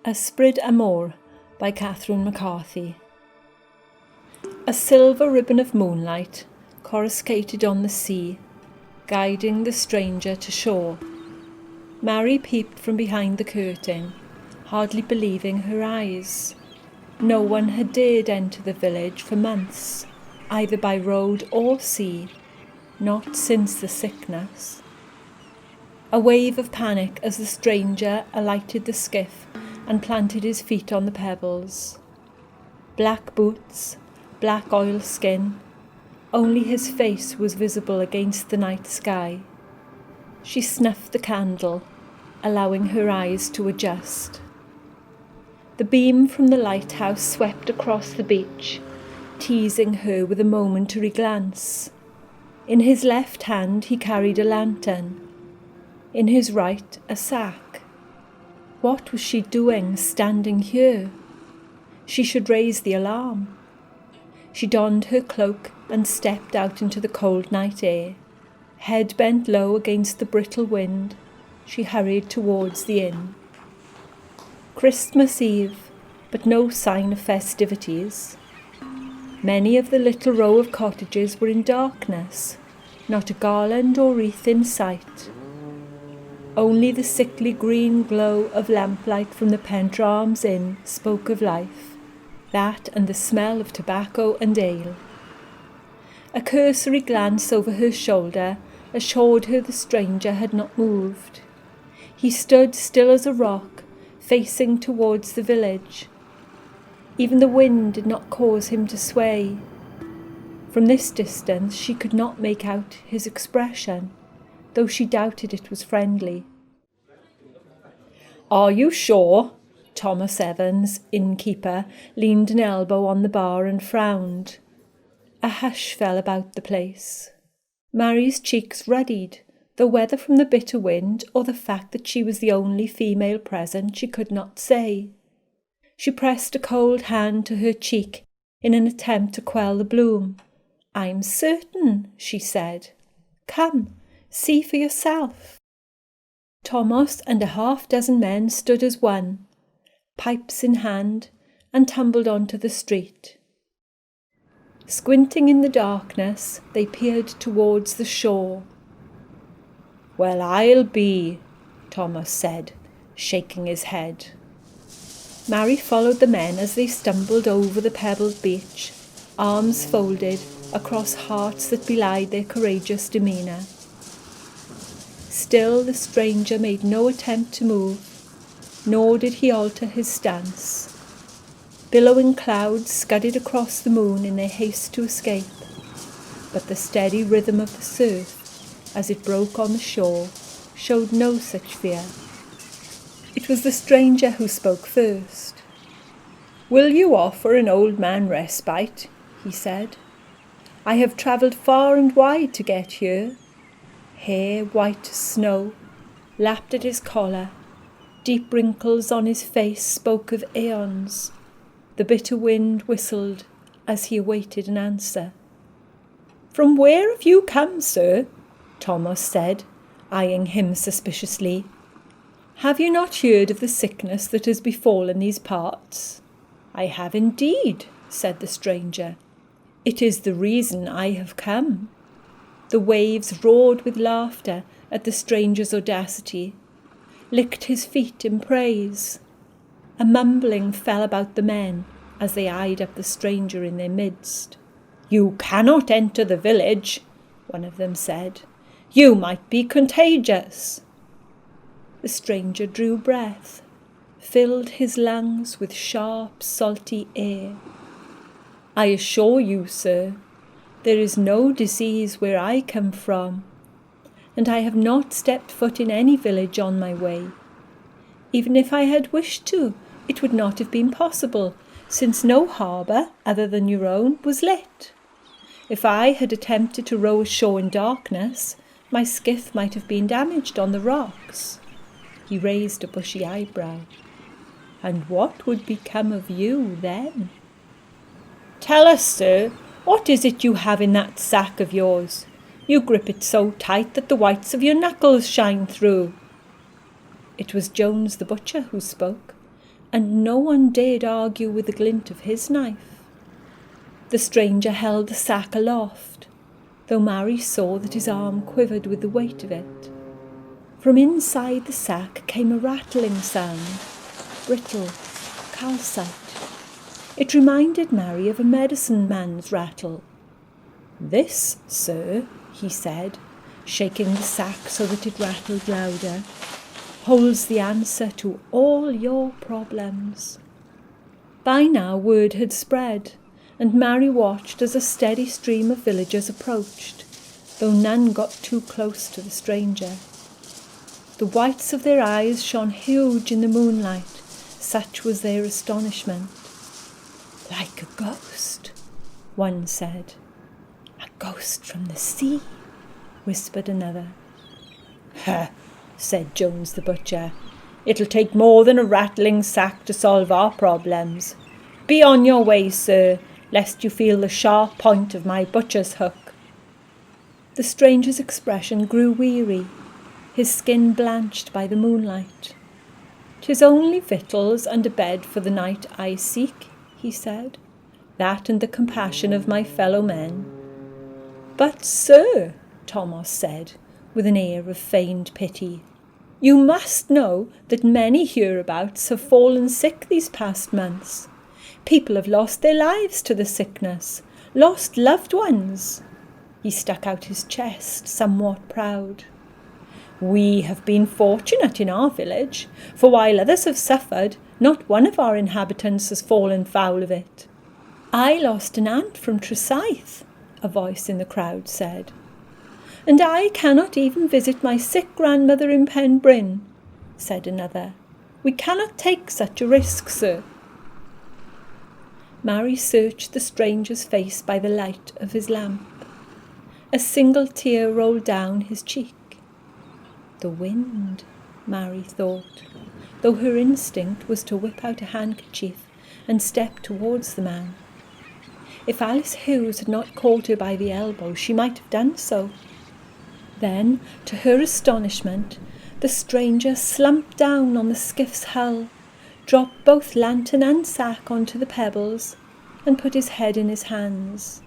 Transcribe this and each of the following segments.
Ysbrid y M𝗆r by Catherine McCarthy. A silver ribbon of moonlight coruscated on the sea, guiding the stranger to shore. Mary peeped from behind the curtain, hardly believing her eyes. No one had dared enter the village for months, either by road or sea, not since the sickness. A wave of panic as the stranger alighted the skiff and planted his feet on the pebbles. Black boots, black oilskin, only his face was visible against the night sky. She snuffed the candle, allowing her eyes to adjust. The beam from the lighthouse swept across the beach, teasing her with a momentary glance. In his left hand he carried a lantern, in his right a sack. What was she doing standing here? She should raise the alarm. She donned her cloak and stepped out into the cold night air. Head bent low against the brittle wind, she hurried towards the inn. Christmas Eve, but no sign of festivities. Many of the little row of cottages were in darkness, not a garland or wreath in sight. Only the sickly green glow of lamplight from the Pendrams Inn spoke of life, that and the smell of tobacco and ale. A cursory glance over her shoulder assured her the stranger had not moved. He stood still as a rock, facing towards the village. Even the wind did not cause him to sway. From this distance she could not make out his expression, though she doubted it was friendly. "Are you sure?" Thomas Evans, innkeeper, leaned an elbow on the bar and frowned. A hush fell about the place. Mary's cheeks ruddied, though whether from the bitter wind or the fact that she was the only female present she could not say. She pressed a cold hand to her cheek in an attempt to quell the bloom. "I'm certain," she said. "Come, see for yourself." Thomas and a half-dozen men stood as one, pipes in hand, and tumbled onto the street. Squinting in the darkness, they peered towards the shore. "Well, I'll be," Thomas said, shaking his head. Mary followed the men as they stumbled over the pebbled beach, arms folded across hearts that belied their courageous demeanour. Still the stranger made no attempt to move, nor did he alter his stance. Billowing clouds scudded across the moon in their haste to escape, but the steady rhythm of the surf, as it broke on the shore, showed no such fear. It was the stranger who spoke first. "Will you offer an old man respite?" he said. "I have travelled far and wide to get here." Hair white as snow lapped at his collar. Deep wrinkles on his face spoke of aeons. The bitter wind whistled as he awaited an answer. "From where have you come, sir?" Thomas said, eyeing him suspiciously. "Have you not heard of the sickness that has befallen these parts?" "I have indeed," said the stranger. "It is the reason I have come." The waves roared with laughter at the stranger's audacity, licked his feet in praise. A mumbling fell about the men as they eyed up the stranger in their midst. "You cannot enter the village," one of them said. "You might be contagious." The stranger drew breath, filled his lungs with sharp, salty air. "I assure you, sir, there is no disease where I come from, and I have not stepped foot in any village on my way. Even if I had wished to, it would not have been possible, since no harbour, other than your own, was lit. If I had attempted to row ashore in darkness, my skiff might have been damaged on the rocks." He raised a bushy eyebrow. "And what would become of you then?" "Tell us, sir, what is it you have in that sack of yours? You grip it so tight that the whites of your knuckles shine through." It was Jones the butcher who spoke, and no one dared argue with the glint of his knife. The stranger held the sack aloft, though Mary saw that his arm quivered with the weight of it. From inside the sack came a rattling sound, brittle, calcite. It reminded Mary of a medicine man's rattle. "This, sir," he said, shaking the sack so that it rattled louder, "holds the answer to all your problems." By now word had spread, and Mary watched as a steady stream of villagers approached, though none got too close to the stranger. The whites of their eyes shone huge in the moonlight, such was their astonishment. "Like a ghost," one said. "A ghost from the sea," whispered another. "Ha," said Jones the butcher. "It'll take more than a rattling sack to solve our problems. Be on your way, sir, lest you feel the sharp point of my butcher's hook." The stranger's expression grew weary, his skin blanched by the moonlight. "'Tis only victuals and a bed for the night I seek," he said, "that and the compassion of my fellow men." "But, sir," Thomas said, with an air of feigned pity, "you must know that many hereabouts have fallen sick these past months. People have lost their lives to the sickness, lost loved ones." He stuck out his chest, somewhat proud. "We have been fortunate in our village, for while others have suffered, not one of our inhabitants has fallen foul of it." "I lost an aunt from Tresaith," a voice in the crowd said. "And I cannot even visit my sick grandmother in Penbryn," said another. "We cannot take such a risk, sir." Mary searched the stranger's face by the light of his lamp. A single tear rolled down his cheek. The wind, Mary thought, though her instinct was to whip out a handkerchief and step towards the man. If Alice Hughes had not caught her by the elbow, she might have done so. Then, to her astonishment, the stranger slumped down on the skiff's hull, dropped both lantern and sack onto the pebbles, and put his head in his hands.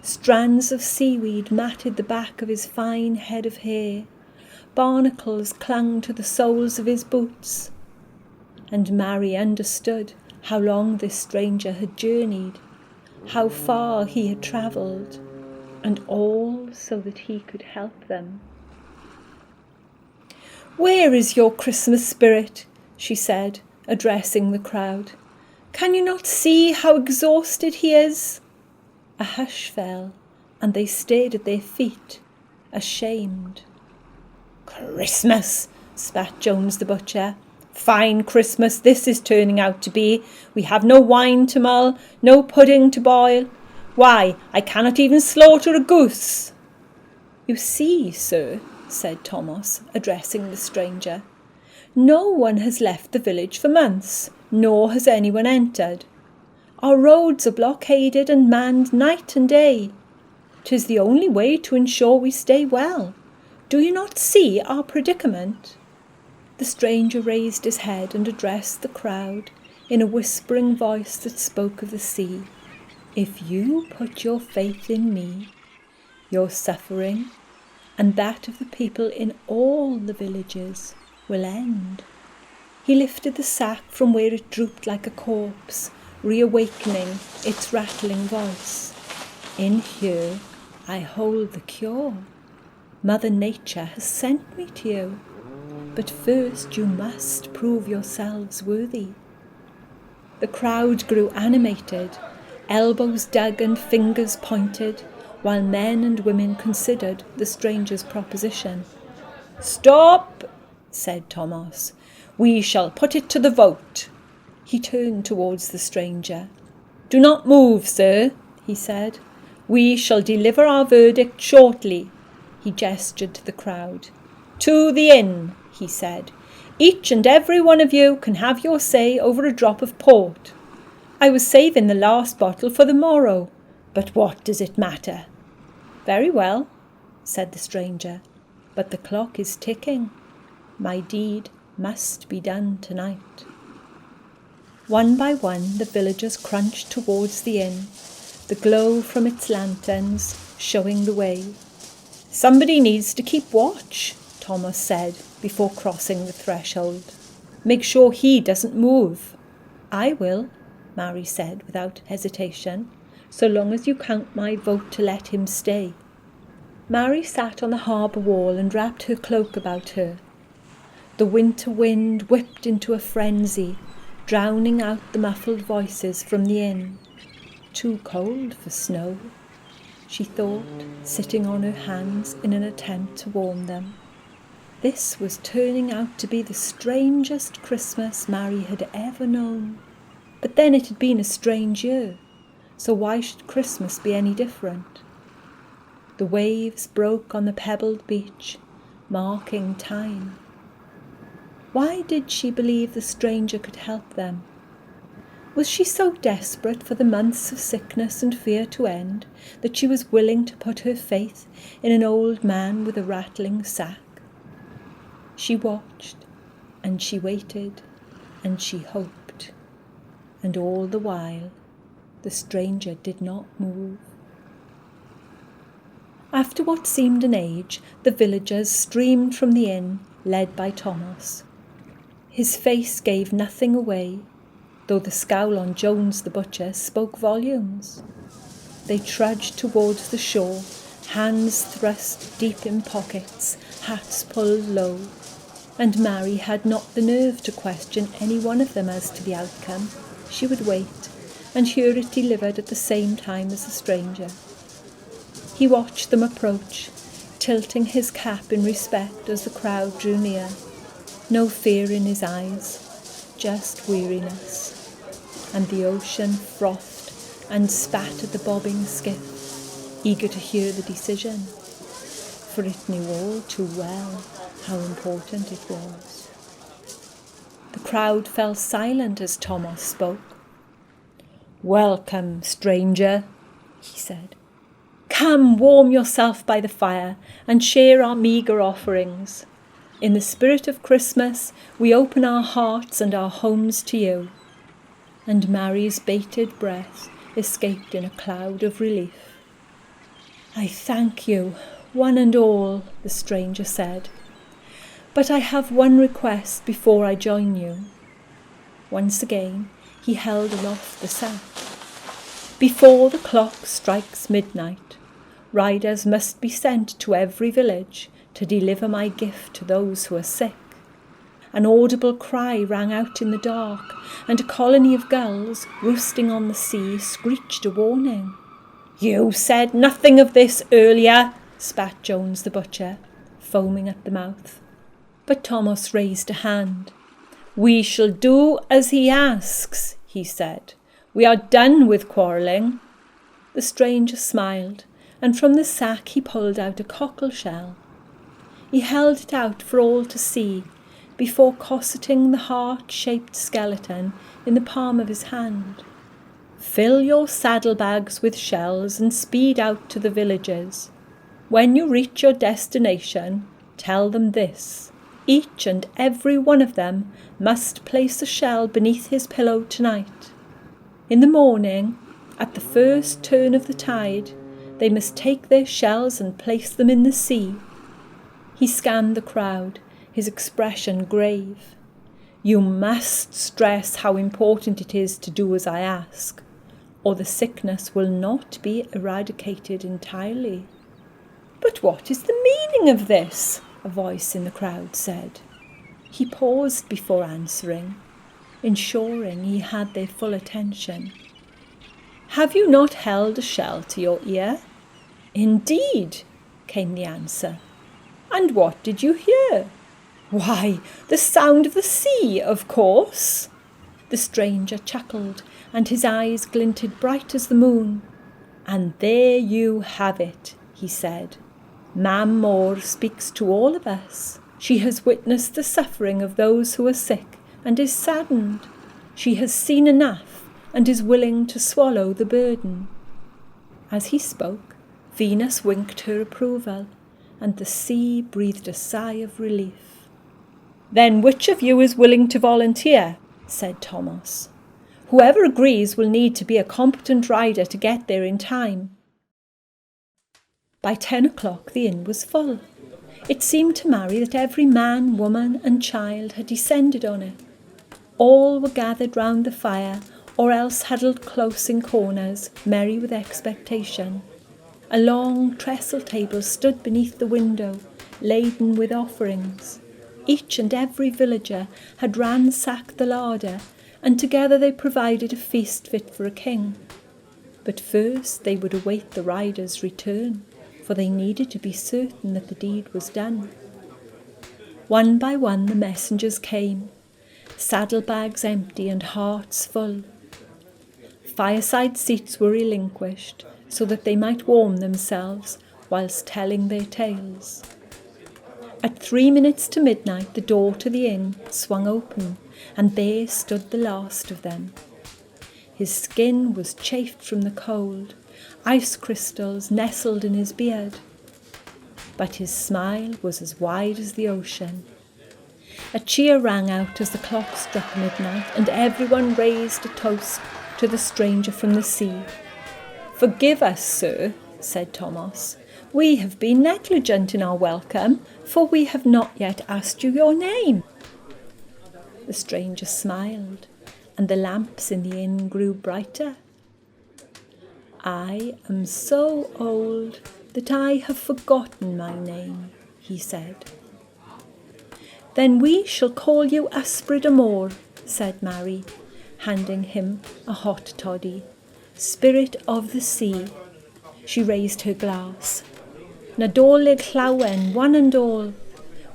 Strands of seaweed matted the back of his fine head of hair. Barnacles clung to the soles of his boots. And Mary understood how long this stranger had journeyed, how far he had travelled, and all so that he could help them. "Where is your Christmas spirit?" she said, addressing the crowd. "Can you not see how exhausted he is?" A hush fell, and they stayed at their feet, ashamed. "Christmas!" spat Jones the butcher. "Fine Christmas this is turning out to be. We have no wine to mull, no pudding to boil. Why, I cannot even slaughter a goose." "You see, sir," said Thomas, addressing the stranger, "no one has left the village for months, nor has anyone entered. Our roads are blockaded and manned night and day. 'Tis the only way to ensure we stay well. Do you not see our predicament?" The stranger raised his head and addressed the crowd in a whispering voice that spoke of the sea. "If you put your faith in me, your suffering, and that of the people in all the villages, will end." He lifted the sack from where it drooped like a corpse, reawakening its rattling voice. "In here I hold the cure. Mother Nature has sent me to you, but first you must prove yourselves worthy." The crowd grew animated, elbows dug and fingers pointed, while men and women considered the stranger's proposition. "Stop," said Thomas. "We shall put it to the vote." He turned towards the stranger. "Do not move, sir," he said. "We shall deliver our verdict shortly." He gestured to the crowd. "To the inn," he said. "Each and every one of you can have your say over a drop of port. I was saving the last bottle for the morrow, but what does it matter?" "Very well," said the stranger, "but the clock is ticking. My deed must be done tonight." One by one the villagers crunched towards the inn, the glow from its lanterns showing the way. "Somebody needs to keep watch," Thomas said before crossing the threshold. "Make sure he doesn't move." "I will," Mary said without hesitation, "so long as you count my vote to let him stay." Mary sat on the harbour wall and wrapped her cloak about her. The winter wind whipped into a frenzy, drowning out the muffled voices from the inn. Too cold for snow, she thought, sitting on her hands in an attempt to warm them. This was turning out to be the strangest Christmas Mary had ever known. But then it had been a strange year, so why should Christmas be any different? The waves broke on the pebbled beach, marking time. Why did she believe the stranger could help them? Was she so desperate for the months of sickness and fear to end that she was willing to put her faith in an old man with a rattling sack? She watched, and she waited, and she hoped. And all the while, the stranger did not move. After what seemed an age, the villagers streamed from the inn, led by Thomas. His face gave nothing away, though the scowl on Jones the butcher spoke volumes. They trudged towards the shore, hands thrust deep in pockets, hats pulled low, and Mary had not the nerve to question any one of them as to the outcome. She would wait, and hear it delivered at the same time as the stranger. He watched them approach, tilting his cap in respect as the crowd drew near. No fear in his eyes, just weariness. And the ocean frothed and spat at the bobbing skiff, eager to hear the decision, for it knew all too well how important it was. The crowd fell silent as Thomas spoke. "Welcome, stranger," he said. "Come, warm yourself by the fire and share our meagre offerings. In the spirit of Christmas, we open our hearts and our homes to you." And Mary's bated breath escaped in a cloud of relief. "I thank you, one and all," the stranger said. "But I have one request before I join you." Once again, he held aloft the sack. "Before the clock strikes midnight, riders must be sent to every village to deliver my gift to those who are sick." An audible cry rang out in the dark, and a colony of gulls, roosting on the sea, screeched a warning. "You said nothing of this earlier," spat Jones the butcher, foaming at the mouth. But Thomas raised a hand. "We shall do as he asks," he said. "We are done with quarrelling." The stranger smiled, and from the sack he pulled out a cockle shell. He held it out for all to see, before cosseting the heart-shaped skeleton in the palm of his hand. "Fill your saddlebags with shells and speed out to the villages. When you reach your destination, tell them this: each and every one of them must place a shell beneath his pillow tonight. In the morning, at the first turn of the tide, they must take their shells and place them in the sea." He scanned the crowd, his expression grave. "You must stress how important it is to do as I ask, or the sickness will not be eradicated entirely." "But what is the meaning of this?" a voice in the crowd said. He paused before answering, ensuring he had their full attention. "Have you not held a shell to your ear?" "Indeed," came the answer. "And what did you hear?" "Why, the sound of the sea, of course." The stranger chuckled, and his eyes glinted bright as the moon. "And there you have it," he said. "Mam Mor speaks to all of us. She has witnessed the suffering of those who are sick and is saddened. She has seen enough and is willing to swallow the burden." As he spoke, Venus winked her approval, and the sea breathed a sigh of relief. "Then which of you is willing to volunteer?" said Thomas. Whoever agrees will need to be a competent rider to get there in time. By 10 o'clock the inn was full. It seemed to Mary that every man, woman and child had descended on it. All were gathered round the fire, or else huddled close in corners, merry with expectation. A long trestle table stood beneath the window, laden with offerings. Each and every villager had ransacked the larder, and together they provided a feast fit for a king. But first they would await the rider's return, for they needed to be certain that the deed was done. One by one the messengers came, saddlebags empty and hearts full. Fireside seats were relinquished, so that they might warm themselves whilst telling their tales. At 3 minutes to midnight the door to the inn swung open, and there stood the last of them. His skin was chafed from the cold, ice crystals nestled in his beard, but his smile was as wide as the ocean. A cheer rang out as the clock struck midnight, and everyone raised a toast to the stranger from the sea. "Forgive us, sir," said Thomas. "We have been negligent in our welcome, for we have not yet asked you your name." The stranger smiled, and the lamps in the inn grew brighter. "I am so old that I have forgotten my name," he said. "Then we shall call you Ysbrid y M𝗆r," said Mary, handing him a hot toddy. "Spirit of the sea." She raised her glass. "Nadolig llawen, one and all.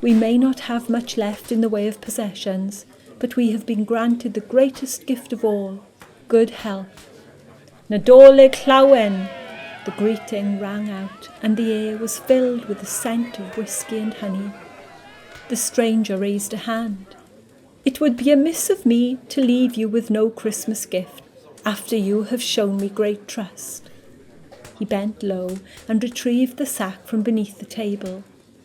We may not have much left in the way of possessions, but we have been granted the greatest gift of all, good health. Nadolig llawen!" The greeting rang out, and the air was filled with the scent of whisky and honey. The stranger raised a hand. "It would be amiss of me to leave you with no Christmas gift, after you have shown me great trust." He bent low and retrieved the sack from beneath the table.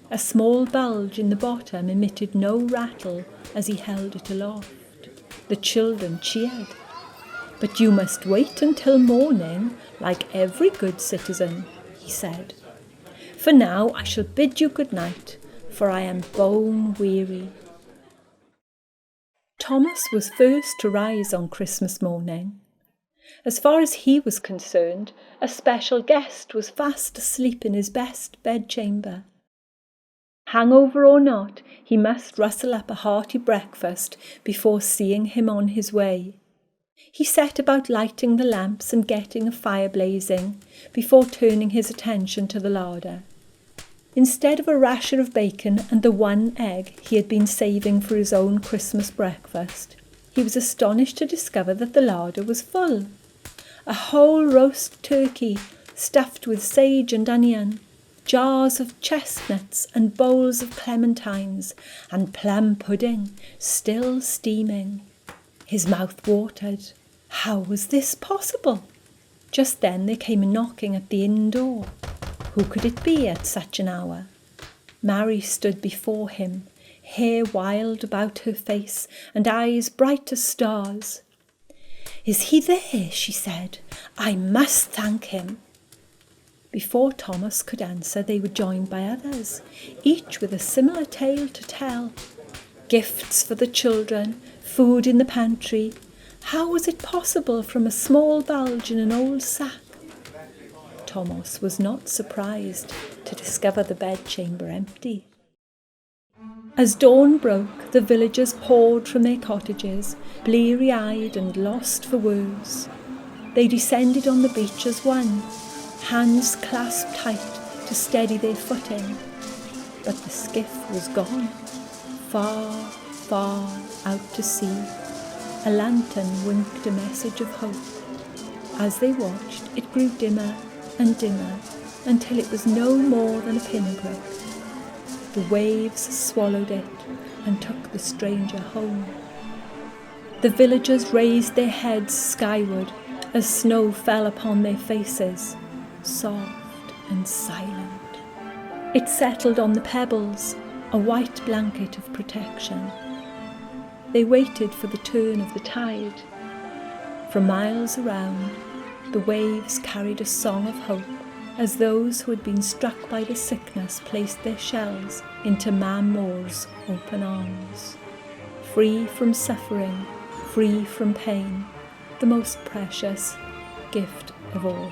A small bulge in the bottom emitted no rattle as he held it aloft. The children cheered. "But you must wait until morning, like every good citizen," he said. "For now I shall bid you good night, for I am bone weary." Thomas was first to rise on Christmas morning. As far as he was concerned, a special guest was fast asleep in his best bedchamber. Hangover or not, he must rustle up a hearty breakfast before seeing him on his way. He set about lighting the lamps and getting a fire blazing before turning his attention to the larder. Instead of a rasher of bacon and the one egg he had been saving for his own Christmas breakfast, he was astonished to discover that the larder was full. A whole roast turkey stuffed with sage and onion, jars of chestnuts and bowls of clementines, and plum pudding still steaming. His mouth watered. How was this possible? Just then there came a knocking at the inn door. Who could it be at such an hour? Mary stood before him, hair wild about her face and eyes bright as stars. "Is he there?" she said. "I must thank him." Before Thomas could answer, they were joined by others, each with a similar tale to tell. Gifts for the children, food in the pantry. How was it possible from a small bulge in an old sack? Thomas was not surprised to discover the bedchamber empty. As dawn broke, the villagers poured from their cottages, bleary-eyed and lost for words. They descended on the beach as one, hands clasped tight to steady their footing. But the skiff was gone, far, far out to sea. A lantern winked a message of hope. As they watched, it grew dimmer and dimmer until it was no more than a pinprick. The waves swallowed it and took the stranger home. The villagers raised their heads skyward as snow fell upon their faces, soft and silent. It settled on the pebbles, a white blanket of protection. They waited for the turn of the tide. For miles around, the waves carried a song of hope as those who had been struck by the sickness placed their shells into Mam Mòr's open arms. Free from suffering, free from pain, the most precious gift of all.